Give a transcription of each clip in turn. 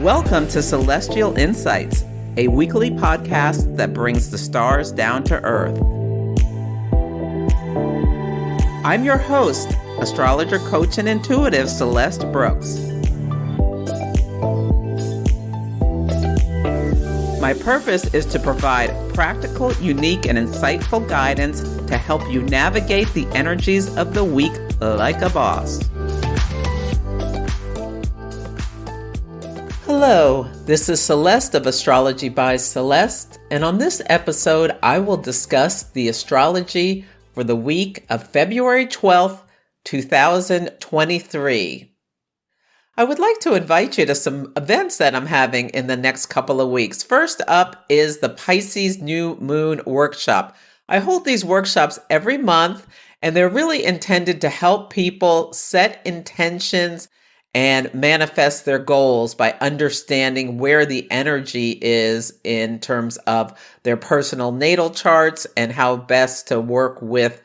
Welcome to Celestial Insights, a weekly podcast that brings the stars down to earth. I'm your host, astrologer, coach, and intuitive Celeste Brooks. My purpose is to provide practical, unique, and insightful guidance to help you navigate the energies of the week like a boss. Hello, this is Celeste of Astrology by Celeste, and on this episode, I will discuss the astrology for the week of February 12th, 2023. I would like to invite you to some events that I'm having in the next couple of weeks. First up is the Pisces New Moon Workshop. I hold these workshops every month, and they're really intended to help people set intentions and manifest their goals by understanding where the energy is in terms of their personal natal charts and how best to work with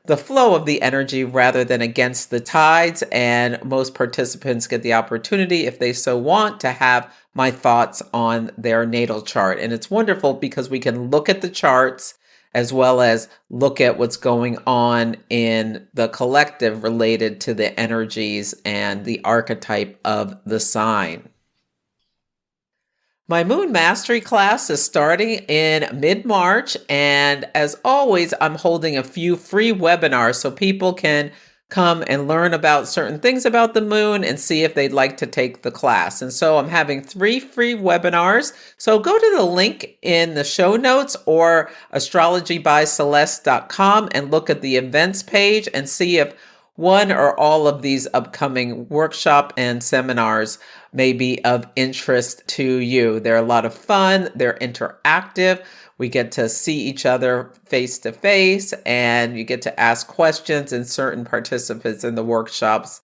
the flow of the energy rather than against the tides. And most participants get the opportunity, if they so want, to have my thoughts on their natal chart. And it's wonderful because we can look at the charts as well as look at what's going on in the collective related to the energies and the archetype of the sign. My Moon Mastery class is starting in mid-March, and as always, I'm holding a few free webinars so people can come and learn about certain things about the moon and see if they'd like to take the class. And so I'm having 3 free webinars. So go to the link in the show notes or astrologybyceleste.com and look at the events page and see if one or all of these upcoming workshop and seminars may be of interest to you. They're a lot of fun. They're interactive. We get to see each other face to face, and you get to ask questions, and certain participants in the workshops,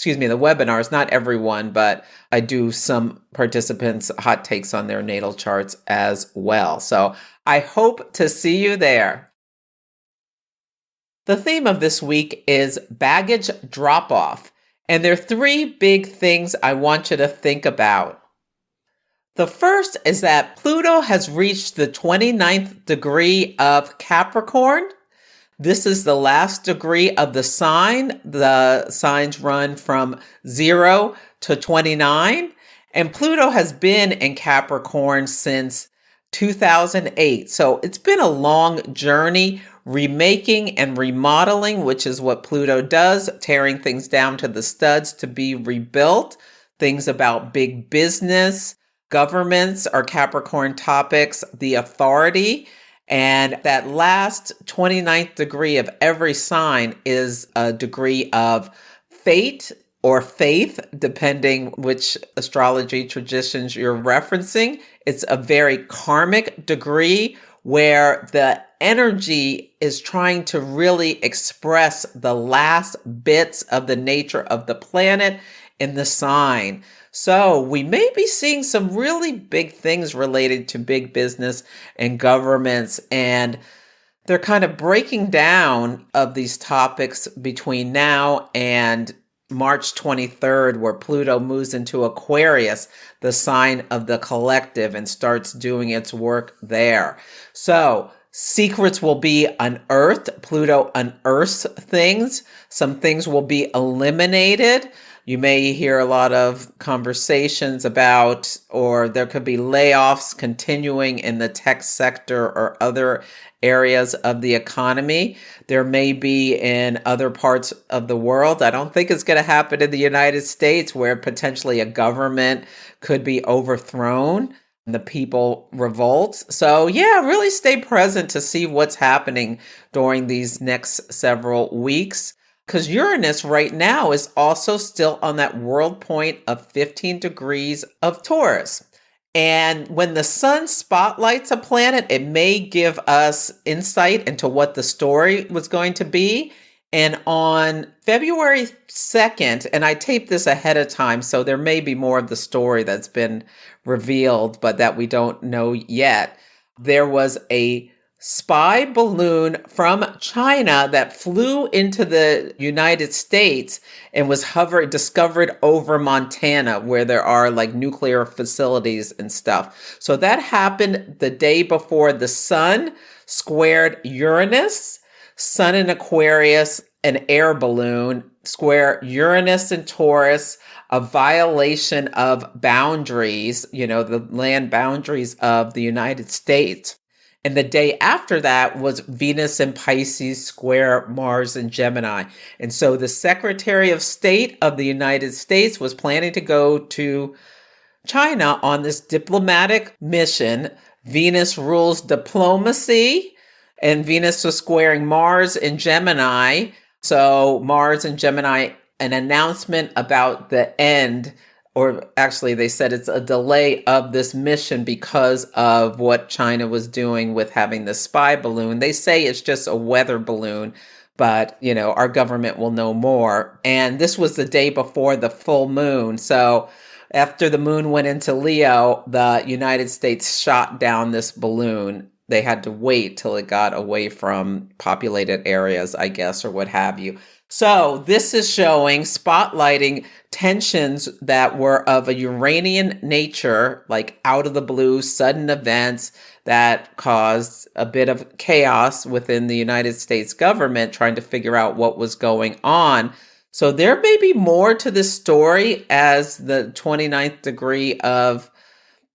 the webinars, not everyone, but I do some participants hot takes on their natal charts as well. So I hope to see you there. The theme of this week is baggage drop-off, and there are 3 big things I want you to think about. The first is that Pluto has reached the 29th degree of Capricorn. This is the last degree of the sign. The signs run from 0 to 29, and Pluto has been in Capricorn since 2008. So it's been a long journey, remaking and remodeling, which is what Pluto does, tearing things down to the studs to be rebuilt. Things about big business, governments are Capricorn topics, the authority, and that last 29th degree of every sign is a degree of fate or faith, depending which astrology traditions you're referencing. It's a very karmic degree where the energy is trying to really express the last bits of the nature of the planet in the sign. So we may be seeing some really big things related to big business and governments, and they're kind of breaking down of these topics between now and March 23rd, where Pluto moves into Aquarius, the sign of the collective, and starts doing its work there. So secrets will be unearthed. Pluto unearths things. Some things will be eliminated. You may hear a lot of conversations about, or there could be layoffs continuing in the tech sector or other areas of the economy. There may be in other parts of the world. I don't think it's going to happen in the United States, where potentially a government could be overthrown and the people revolt. So yeah, really stay present to see what's happening during these next several weeks. Because Uranus right now is also still on that world point of 15 degrees of Taurus. And when the sun spotlights a planet, it may give us insight into what the story was going to be. And on February 2nd, and I taped this ahead of time, so there may be more of the story that's been revealed, but that we don't know yet. There was a spy balloon from China that flew into the United States and was discovered over Montana, where there are like nuclear facilities and stuff. So that happened the day before the sun squared Uranus, sun in Aquarius, an air balloon, square Uranus and Taurus, a violation of boundaries, the land boundaries of the United States. And the day after that was Venus and Pisces square Mars and Gemini. And so the Secretary of State of the United States was planning to go to China on this diplomatic mission. Venus rules diplomacy, and Venus was squaring Mars and Gemini. So Mars and Gemini, an announcement about the end, or actually they said it's a delay of this mission because of what China was doing with having the spy balloon. They say it's just a weather balloon, but our government will know more. And this was the day before the full moon. So after the moon went into Leo, the United States shot down this balloon. They had to wait till it got away from populated areas, I guess, or what have you. So this is spotlighting tensions that were of a Uranian nature, like out of the blue, sudden events that caused a bit of chaos within the United States government trying to figure out what was going on. So there may be more to this story as the 29th degree of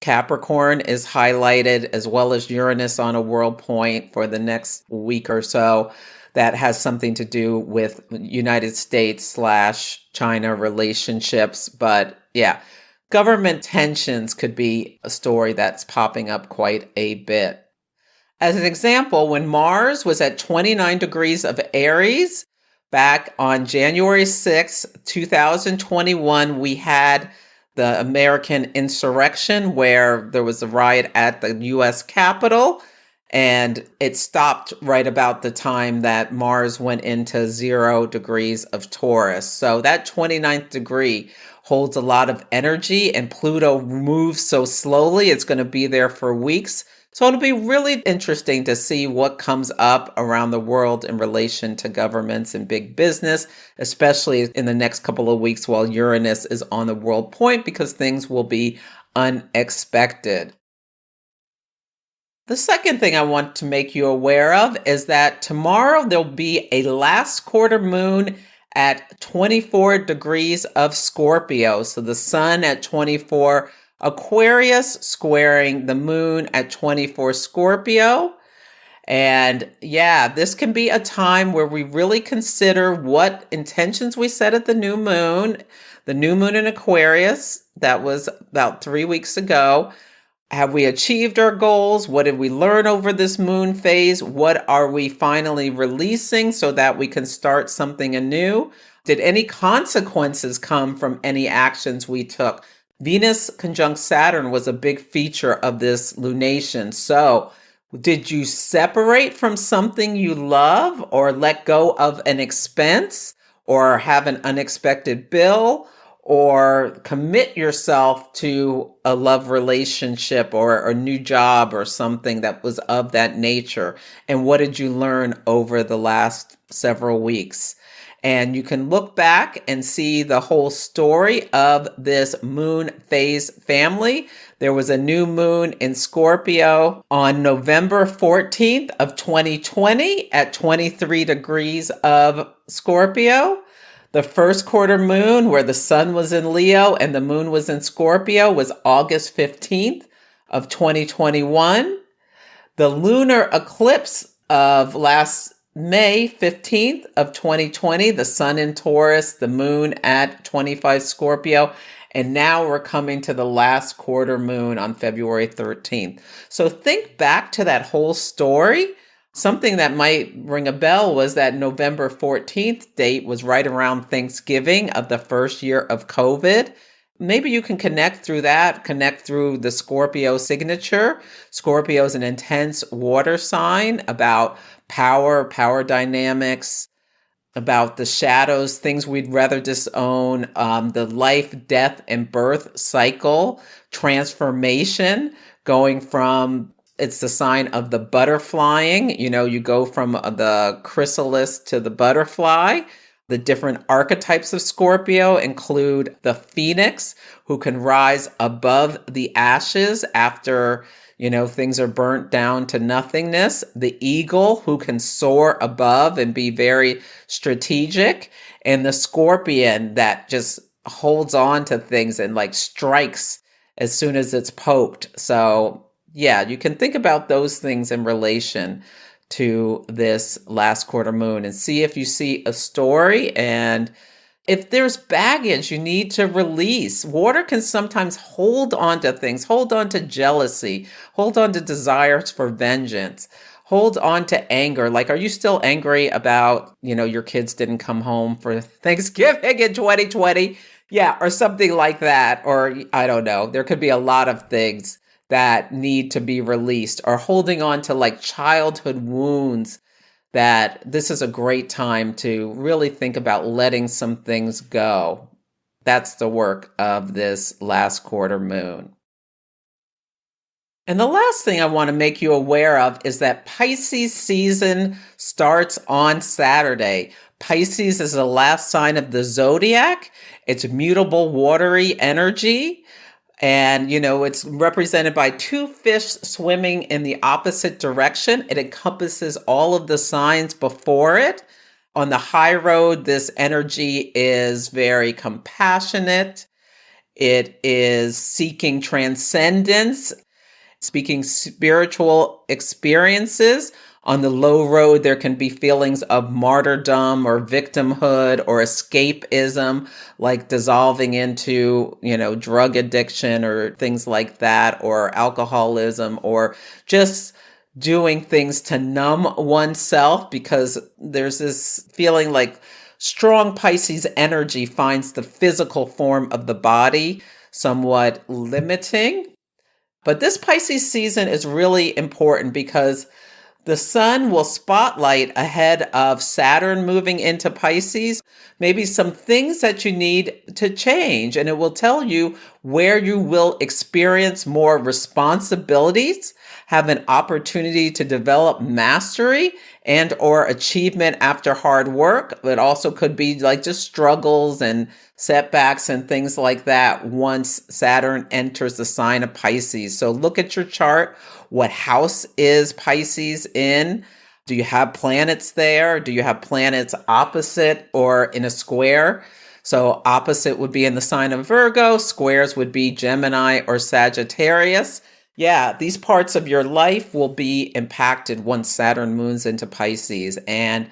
Capricorn is highlighted, as well as Uranus on a world point for the next week or so. That has something to do with United States/China relationships. But yeah, government tensions could be a story that's popping up quite a bit. As an example, when Mars was at 29 degrees of Aries, back on January 6, 2021, we had the American insurrection where there was a riot at the U.S. Capitol. And it stopped right about the time that Mars went into 0 degrees of Taurus. So that 29th degree holds a lot of energy, and Pluto moves so slowly, it's going to be there for weeks. So it'll be really interesting to see what comes up around the world in relation to governments and big business, especially in the next couple of weeks while Uranus is on the world point, because things will be unexpected. The second thing I want to make you aware of is that tomorrow there'll be a last quarter moon at 24 degrees of Scorpio. So the sun at 24 Aquarius squaring the moon at 24 Scorpio. And yeah, this can be a time where we really consider what intentions we set at the new moon. The new moon in Aquarius, that was about 3 weeks ago. Have we achieved our goals? What did we learn over this moon phase? What are we finally releasing so that we can start something anew? Did any consequences come from any actions we took? Venus conjunct Saturn was a big feature of this lunation. So did you separate from something you love, or let go of an expense, or have an unexpected bill, or commit yourself to a love relationship or a new job or something that was of that nature? And what did you learn over the last several weeks? And you can look back and see the whole story of this moon phase family. There was a new moon in Scorpio on November 14th of 2020 at 23 degrees of Scorpio. The first quarter moon, where the sun was in Leo and the moon was in Scorpio, was August 15th of 2021. The lunar eclipse of last May 15th of 2020, the sun in Taurus, the moon at 25 Scorpio, and now we're coming to the last quarter moon on February 13th. So think back to that whole story. Something that might ring a bell was that November 14th date was right around Thanksgiving of the first year of COVID. Maybe you can connect through that, connect through the Scorpio signature. Scorpio is an intense water sign about power dynamics, about the shadows, things we'd rather disown, the life, death, and birth cycle, transformation, going from It's the sign of the butterflying. You go from the chrysalis to the butterfly. The different archetypes of Scorpio include the phoenix, who can rise above the ashes after, things are burnt down to nothingness. The eagle, who can soar above and be very strategic. And the scorpion that just holds on to things and like strikes as soon as it's poked. So, yeah, you can think about those things in relation to this last quarter moon and see if you see a story. And if there's baggage you need to release. Water can sometimes hold on to things, hold on to jealousy, hold on to desires for vengeance, hold on to anger. Like, are you still angry about, your kids didn't come home for Thanksgiving in 2020? Yeah, or something like that. Or I don't know. There could be a lot of things that need to be released, or holding on to like childhood wounds, that this is a great time to really think about letting some things go. That's the work of this last quarter moon. And the last thing I want to make you aware of is that Pisces season starts on Saturday. Pisces is the last sign of the zodiac. It's mutable, watery energy. And, it's represented by two fish swimming in the opposite direction. It encompasses all of the signs before it. On the high road, this energy is very compassionate. It is seeking transcendence, speaking spiritual experiences. On the low road, there can be feelings of martyrdom or victimhood or escapism, like dissolving into, drug addiction or things like that, or alcoholism, or just doing things to numb oneself, because there's this feeling like strong Pisces energy finds the physical form of the body somewhat limiting. But this Pisces season is really important because the sun will spotlight ahead of Saturn moving into Pisces, maybe some things that you need to change. And it will tell you where you will experience more responsibilities, have an opportunity to develop mastery and or achievement after hard work. It also could be like just struggles and setbacks and things like that once Saturn enters the sign of Pisces. So look at your chart. What house is Pisces in? Do you have planets there? Do you have planets opposite or in a square? So opposite would be in the sign of Virgo. Squares would be Gemini or Sagittarius. Yeah, these parts of your life will be impacted once Saturn moves into Pisces. And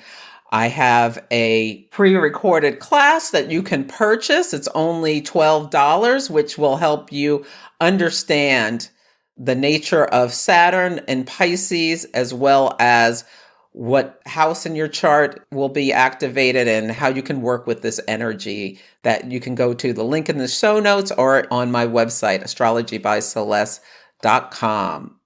I have a pre-recorded class that you can purchase. It's only $12, which will help you understand the nature of Saturn and Pisces, as well as what house in your chart will be activated and how you can work with this energy. That you can go to the link in the show notes or on my website, astrologybyceleste.com.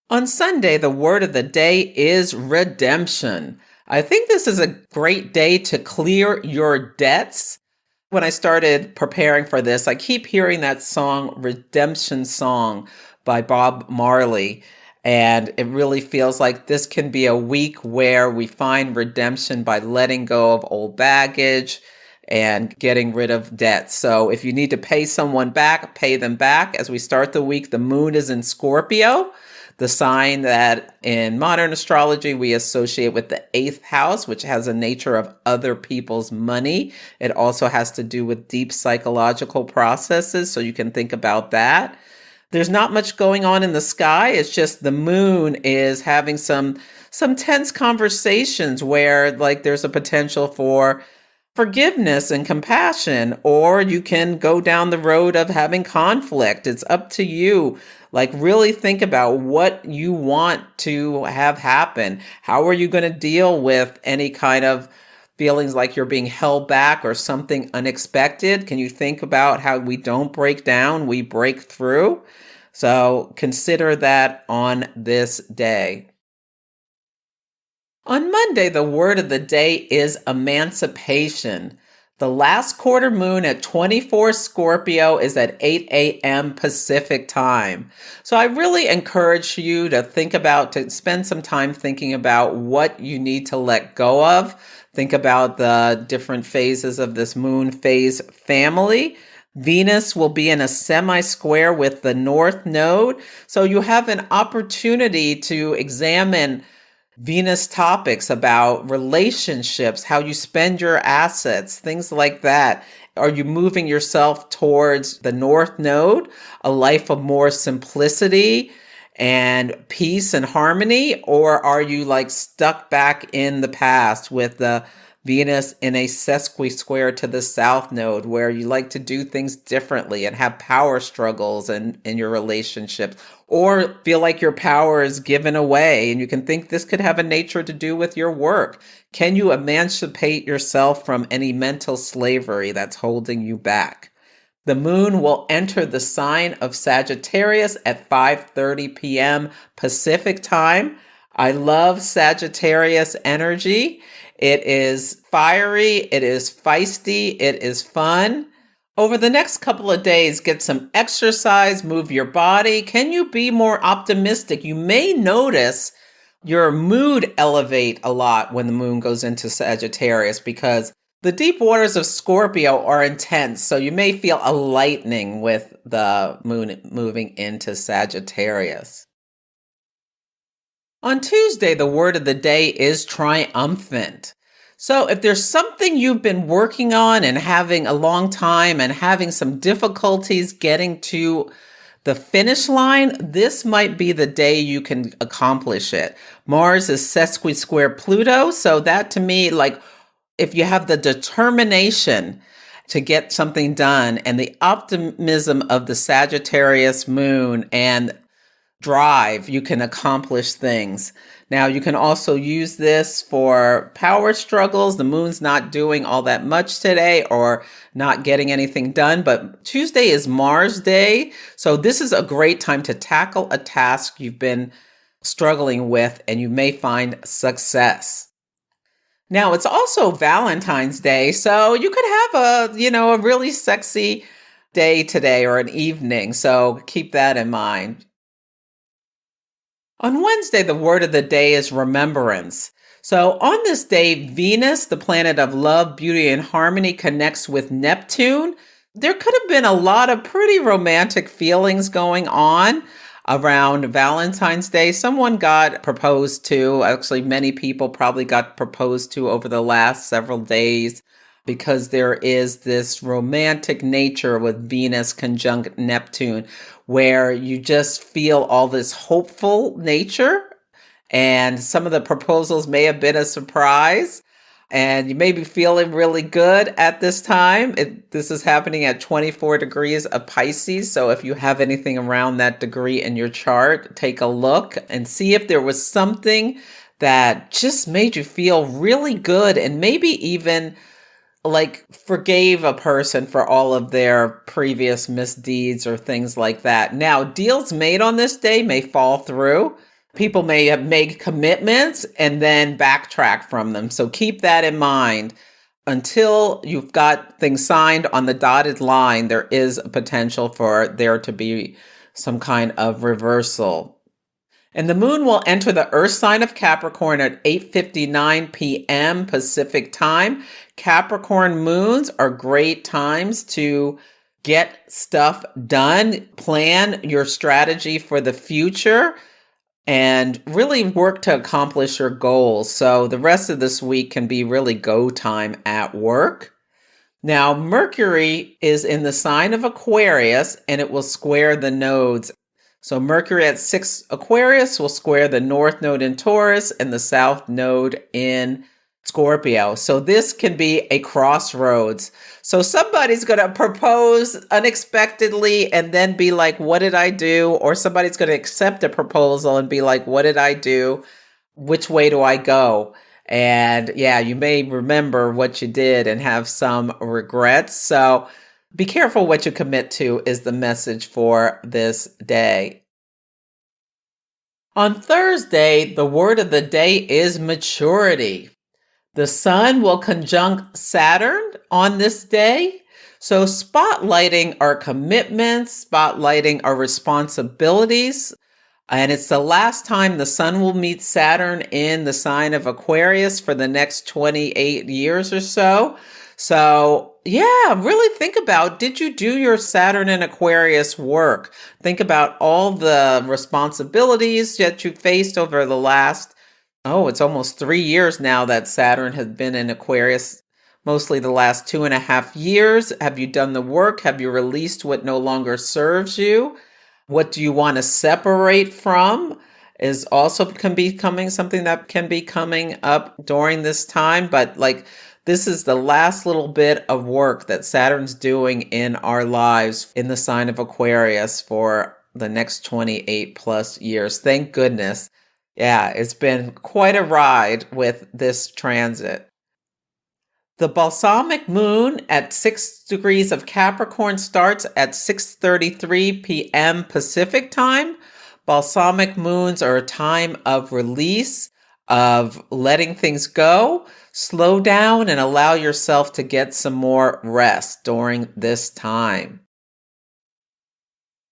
On Sunday, the word of the day is redemption. I think this is a great day to clear your debts. When I started preparing for this, I keep hearing that song, Redemption Song by Bob Marley. And it really feels like this can be a week where we find redemption by letting go of old baggage and getting rid of debt. So if you need to pay someone back, pay them back. As we start the week, the moon is in Scorpio, the sign that in modern astrology we associate with the 8th house, which has a nature of other people's money. It also has to do with deep psychological processes, so you can think about that. There's not much going on in the sky. It's just the moon is having some tense conversations where like there's a potential for forgiveness and compassion, or you can go down the road of having conflict. It's up to you. Like really think about what you want to have happen. How are you going to deal with any kind of feelings like you're being held back or something unexpected? Can you think about how we don't break down, we break through? So consider that on this day. On Monday, the word of the day is emancipation. The last quarter moon at 24 Scorpio is at 8 a.m. Pacific time. So I really encourage you to spend some time thinking about what you need to let go of. Think about the different phases of this moon phase family. Venus will be in a semi-square with the North Node. So you have an opportunity to examine Venus topics about relationships, how you spend your assets, things like that. Are you moving yourself towards the North Node, a life of more simplicity and peace and harmony? Or are you like stuck back in the past with the Venus in a sesqui-square to the South Node, where you like to do things differently and have power struggles in your relationships, or feel like your power is given away and you can think this could have a nature to do with your work? Can you emancipate yourself from any mental slavery that's holding you back? The moon will enter the sign of Sagittarius at 5:30 p.m. Pacific time. I love Sagittarius energy. It is fiery, it is feisty, it is fun. Over the next couple of days, get some exercise, move your body. Can you be more optimistic? You may notice your mood elevate a lot when the moon goes into Sagittarius because the deep waters of Scorpio are intense. So you may feel a lightening with the moon moving into Sagittarius. On Tuesday, the word of the day is triumphant. So if there's something you've been working on and having a long time and having some difficulties getting to the finish line, this might be the day you can accomplish it. Mars is sesqui-square Pluto. So that to me, like if you have the determination to get something done and the optimism of the Sagittarius moon and drive, you can accomplish things. Now, you can also use this for power struggles. The moon's not doing all that much today or not getting anything done, but Tuesday is Mars Day. So this is a great time to tackle a task you've been struggling with and you may find success. Now, it's also Valentine's Day, so you could have a really sexy day today or an evening. So keep that in mind. On Wednesday, the word of the day is remembrance. So on this day, Venus, the planet of love, beauty, and harmony, connects with Neptune. There could have been a lot of pretty romantic feelings going on around Valentine's Day. Someone got proposed to. Actually, many people probably got proposed to over the last several days because there is this romantic nature with Venus conjunct Neptune, where you just feel all this hopeful nature. And some of the proposals may have been a surprise. And you may be feeling really good at this time. This is happening at 24 degrees of Pisces. So if you have anything around that degree in your chart, take a look and see if there was something that just made you feel really good and maybe even like forgave a person for all of their previous misdeeds or things like that. Now, deals made on this day may fall through. People may have made commitments and then backtrack from them. So keep that in mind. Until you've got things signed on the dotted line, there is a potential for there to be some kind of reversal. And the moon will enter the earth sign of Capricorn at 8:59 p.m. Pacific time. Capricorn moons are great times to get stuff done, plan your strategy for the future, and really work to accomplish your goals. So the rest of this week can be really go time at work. Now, Mercury is in the sign of Aquarius and it will square the nodes. So Mercury at 6 Aquarius will square the North Node in Taurus and the South Node in Scorpio. So this can be a crossroads. So somebody's going to propose unexpectedly and then be like, what did I do? Or somebody's going to accept a proposal and be like, what did I do? Which way do I go? And yeah, you may remember what you did and have some regrets. So be careful what you commit to is the message for this day. On Thursday, the word of the day is maturity. The sun will conjunct Saturn on this day. So spotlighting our commitments, spotlighting our responsibilities. And it's the last time the sun will meet Saturn in the sign of Aquarius for the next 28 years or so. So yeah, really think about, did you do your Saturn and Aquarius work? Think about all the responsibilities that you faced over the last, it's almost 3 years now that Saturn has been in Aquarius, mostly the last 2.5 years. Have you done the work? Have you released what no longer serves you? What do you want to separate from is also can be coming, something that can be coming up during this time. But this is the last little bit of work that Saturn's doing in our lives in the sign of Aquarius for the next 28 plus years. Thank goodness. Yeah, it's been quite a ride with this transit. The Balsamic Moon at 6 degrees of Capricorn starts at 6:33 p.m. Pacific time. Balsamic moons are a time of release, of letting things go. Slow down and allow yourself to get some more rest during this time.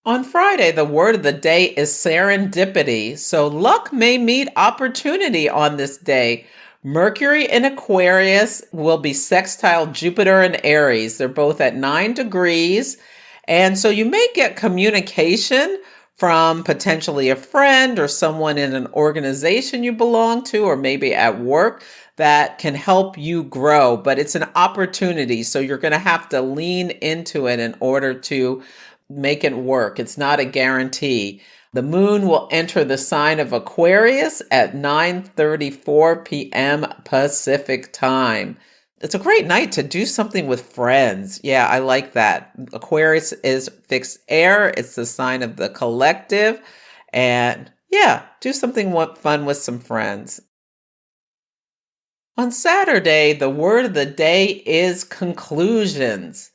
On Friday, the word of the day is serendipity. So luck may meet opportunity on this day. Mercury in Aquarius will be sextile Jupiter in Aries. They're both at 9 degrees. And so you may get communication from potentially a friend or someone in an organization you belong to, or maybe at work, that can help you grow. But it's an opportunity. So you're going to have to lean into it in order to make it work. It's not a guarantee. The moon will enter the sign of Aquarius at 9:34 p.m. Pacific time. It's a great night to do something with friends. Yeah, I like that. Aquarius is fixed air. It's the sign of the collective. And yeah, do something fun with some friends. On Saturday, the word of the day is conclusions.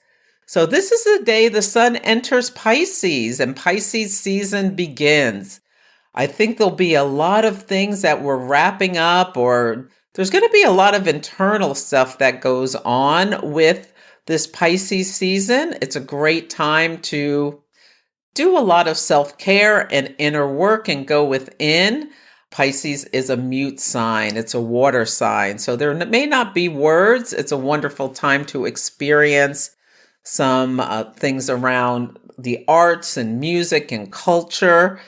So this is the day the sun enters Pisces and Pisces season begins. I think there'll be a lot of things that we're wrapping up, or there's going to be a lot of internal stuff that goes on with this Pisces season. It's a great time to do a lot of self-care and inner work and go within. Pisces is a mute sign. It's a water sign. So there may not be words. It's a wonderful time to experience some things around the arts and music and culture,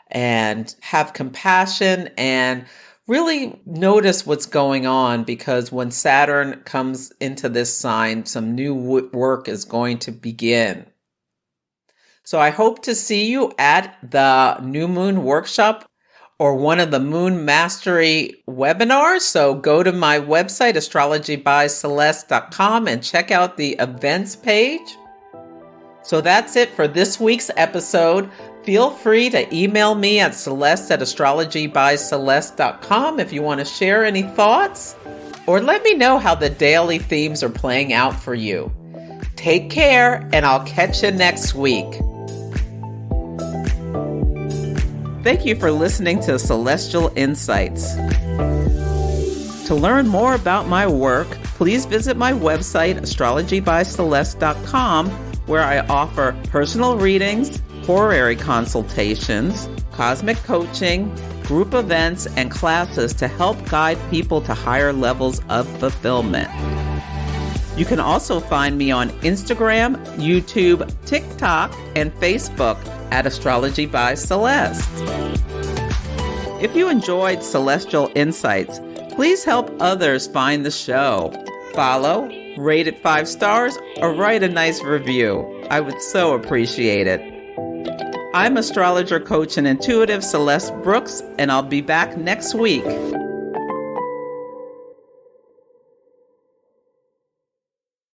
and have compassion and really notice what's going on, because when Saturn comes into this sign, some new work is going to begin. So I hope to see you at the New Moon Workshop or one of the Moon Mastery webinars. So go to my website, astrologybyceleste.com, and check out the events page. So that's it for this week's episode. Feel free to email me at celeste@astrologybyceleste.com if you want to share any thoughts, or let me know how the daily themes are playing out for you. Take care, and I'll catch you next week. Thank you for listening to Celestial Insights. To learn more about my work, please visit my website, astrologybyceleste.com, where I offer personal readings, horary consultations, cosmic coaching, group events, and classes to help guide people to higher levels of fulfillment. You can also find me on Instagram, YouTube, TikTok, and Facebook at Astrology by Celeste. If you enjoyed Celestial Insights, please help others find the show. Follow, rate it 5 stars, or write a nice review. I would so appreciate it. I'm astrologer, coach, and intuitive Celeste Brooks, and I'll be back next week.